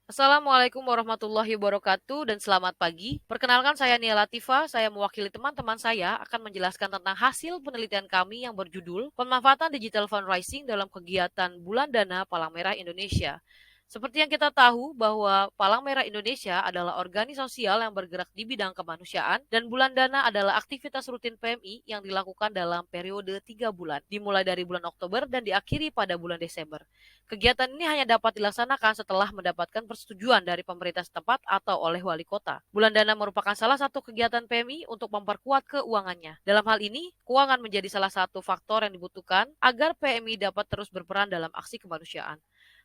Assalamualaikum warahmatullahi wabarakatuh dan selamat pagi. Perkenalkan saya Nia Latifa, saya mewakili teman-teman saya akan menjelaskan tentang hasil penelitian kami yang berjudul Pemanfaatan Digital Fundraising dalam Kegiatan Bulan Dana Palang Merah Indonesia. Seperti yang kita tahu bahwa Palang Merah Indonesia adalah organisasi sosial yang bergerak di bidang kemanusiaan dan Bulan Dana adalah aktivitas rutin PMI yang dilakukan dalam periode 3 bulan, dimulai dari bulan Oktober dan diakhiri pada bulan Desember. Kegiatan ini hanya dapat dilaksanakan setelah mendapatkan persetujuan dari pemerintah setempat atau oleh wali kota. Bulan Dana merupakan salah satu kegiatan PMI untuk memperkuat keuangannya. Dalam hal ini, keuangan menjadi salah satu faktor yang dibutuhkan agar PMI dapat terus berperan dalam aksi kemanusiaan.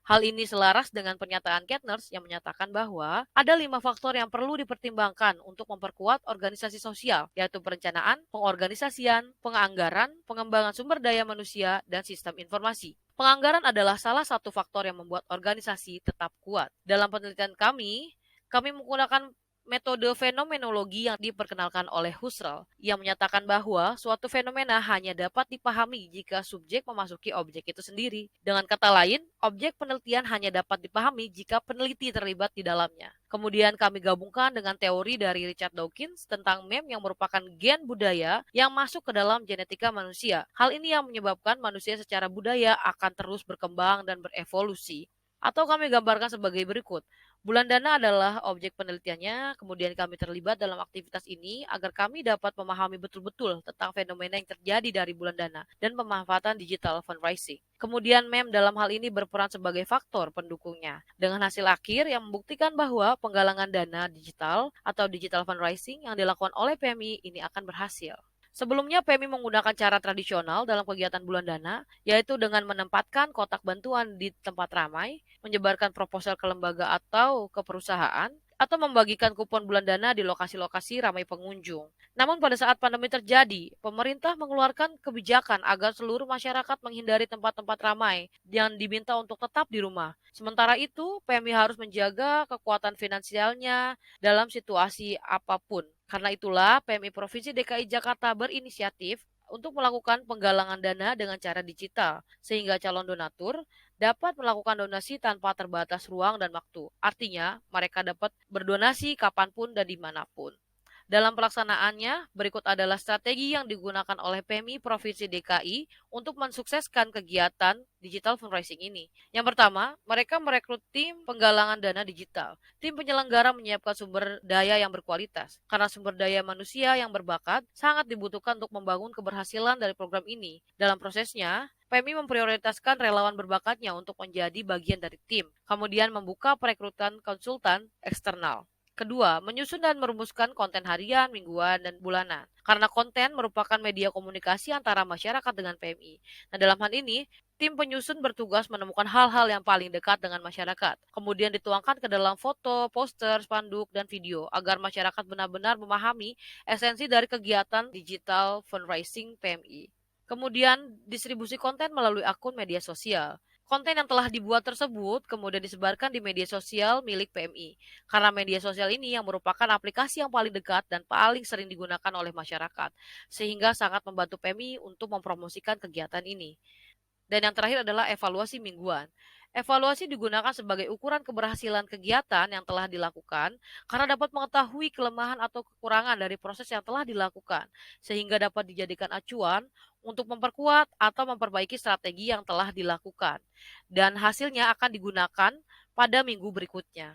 Hal ini selaras dengan pernyataan Kettners yang menyatakan bahwa ada 5 faktor yang perlu dipertimbangkan untuk memperkuat organisasi sosial, yaitu perencanaan, pengorganisasian, penganggaran, pengembangan sumber daya manusia, dan sistem informasi. Penganggaran adalah salah satu faktor yang membuat organisasi tetap kuat. Dalam penelitian kami menggunakan metode fenomenologi yang diperkenalkan oleh Husserl, yang menyatakan bahwa suatu fenomena hanya dapat dipahami jika subjek memasuki objek itu sendiri. Dengan kata lain, objek penelitian hanya dapat dipahami jika peneliti terlibat di dalamnya. Kemudian kami gabungkan dengan teori dari Richard Dawkins tentang meme yang merupakan gen budaya yang masuk ke dalam genetika manusia. Hal ini yang menyebabkan manusia secara budaya akan terus berkembang dan berevolusi. Atau kami gambarkan sebagai berikut. Bulan Dana adalah objek penelitiannya, kemudian kami terlibat dalam aktivitas ini agar kami dapat memahami betul-betul tentang fenomena yang terjadi dari bulan Dana dan pemanfaatan digital fundraising. Kemudian MEM dalam hal ini berperan sebagai faktor pendukungnya, dengan hasil akhir yang membuktikan bahwa penggalangan dana digital atau digital fundraising yang dilakukan oleh PMI ini akan berhasil. Sebelumnya, PMI menggunakan cara tradisional dalam kegiatan bulan dana, yaitu dengan menempatkan kotak bantuan di tempat ramai, menyebarkan proposal ke lembaga atau ke perusahaan, atau membagikan kupon bulan dana di lokasi-lokasi ramai pengunjung. Namun pada saat pandemi terjadi, pemerintah mengeluarkan kebijakan agar seluruh masyarakat menghindari tempat-tempat ramai dan diminta untuk tetap di rumah. Sementara itu, PMI harus menjaga kekuatan finansialnya dalam situasi apapun. Karena itulah, PMI Provinsi DKI Jakarta berinisiatif untuk melakukan penggalangan dana dengan cara digital, sehingga calon donatur dapat melakukan donasi tanpa terbatas ruang dan waktu. Artinya, mereka dapat berdonasi kapanpun dan dimanapun. Dalam pelaksanaannya, berikut adalah strategi yang digunakan oleh PMI Provinsi DKI untuk mensukseskan kegiatan digital fundraising ini. Yang pertama, mereka merekrut tim penggalangan dana digital. Tim penyelenggara menyiapkan sumber daya yang berkualitas, karena sumber daya manusia yang berbakat sangat dibutuhkan untuk membangun keberhasilan dari program ini. Dalam prosesnya, PMI memprioritaskan relawan berbakatnya untuk menjadi bagian dari tim, kemudian membuka perekrutan konsultan eksternal. Kedua, menyusun dan merumuskan konten harian, mingguan, dan bulanan. Karena konten merupakan media komunikasi antara masyarakat dengan PMI. Nah, dalam hal ini, tim penyusun bertugas menemukan hal-hal yang paling dekat dengan masyarakat. Kemudian dituangkan ke dalam foto, poster, spanduk, dan video agar masyarakat benar-benar memahami esensi dari kegiatan digital fundraising PMI. Kemudian distribusi konten melalui akun media sosial. Konten yang telah dibuat tersebut kemudian disebarkan di media sosial milik PMI. Karena media sosial ini yang merupakan aplikasi yang paling dekat dan paling sering digunakan oleh masyarakat, sehingga sangat membantu PMI untuk mempromosikan kegiatan ini. Dan yang terakhir adalah evaluasi mingguan. Evaluasi digunakan sebagai ukuran keberhasilan kegiatan yang telah dilakukan karena dapat mengetahui kelemahan atau kekurangan dari proses yang telah dilakukan, sehingga dapat dijadikan acuan untuk memperkuat atau memperbaiki strategi yang telah dilakukan. Dan hasilnya akan digunakan pada minggu berikutnya.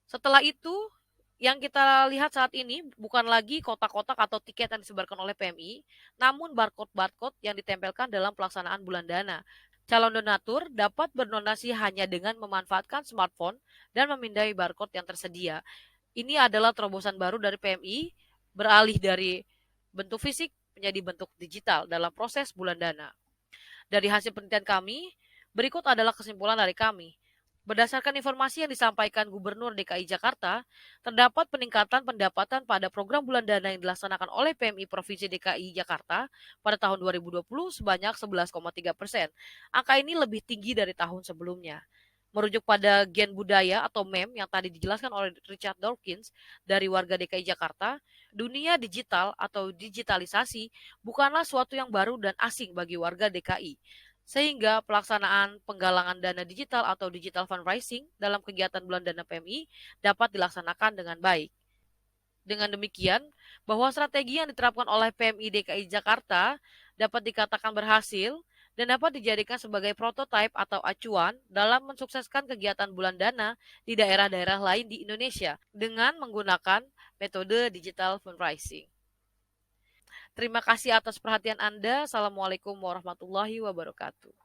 Setelah itu, yang kita lihat saat ini bukan lagi kotak-kotak atau tiket yang disebarkan oleh PMI, namun barcode-barcode yang ditempelkan dalam pelaksanaan bulan dana. Calon donatur dapat berdonasi hanya dengan memanfaatkan smartphone dan memindai barcode yang tersedia. Ini adalah terobosan baru dari PMI, beralih dari bentuk fisik menjadi bentuk digital dalam proses bulan dana. Dari hasil penelitian kami, berikut adalah kesimpulan dari kami. Berdasarkan informasi yang disampaikan Gubernur DKI Jakarta, terdapat peningkatan pendapatan pada program bulan dana yang dilaksanakan oleh PMI Provinsi DKI Jakarta pada tahun 2020 sebanyak 11,3%. Angka ini lebih tinggi dari tahun sebelumnya. Merujuk pada gen budaya atau meme yang tadi dijelaskan oleh Richard Dawkins dari warga DKI Jakarta, dunia digital atau digitalisasi bukanlah suatu yang baru dan asing bagi warga DKI. sehingga pelaksanaan penggalangan dana digital atau digital fundraising dalam kegiatan bulan dana PMI dapat dilaksanakan dengan baik. Dengan demikian, bahwa strategi yang diterapkan oleh PMI DKI Jakarta dapat dikatakan berhasil dan dapat dijadikan sebagai prototipe atau acuan dalam mensukseskan kegiatan bulan dana di daerah-daerah lain di Indonesia dengan menggunakan metode digital fundraising. Terima kasih atas perhatian Anda. Assalamualaikum warahmatullahi wabarakatuh.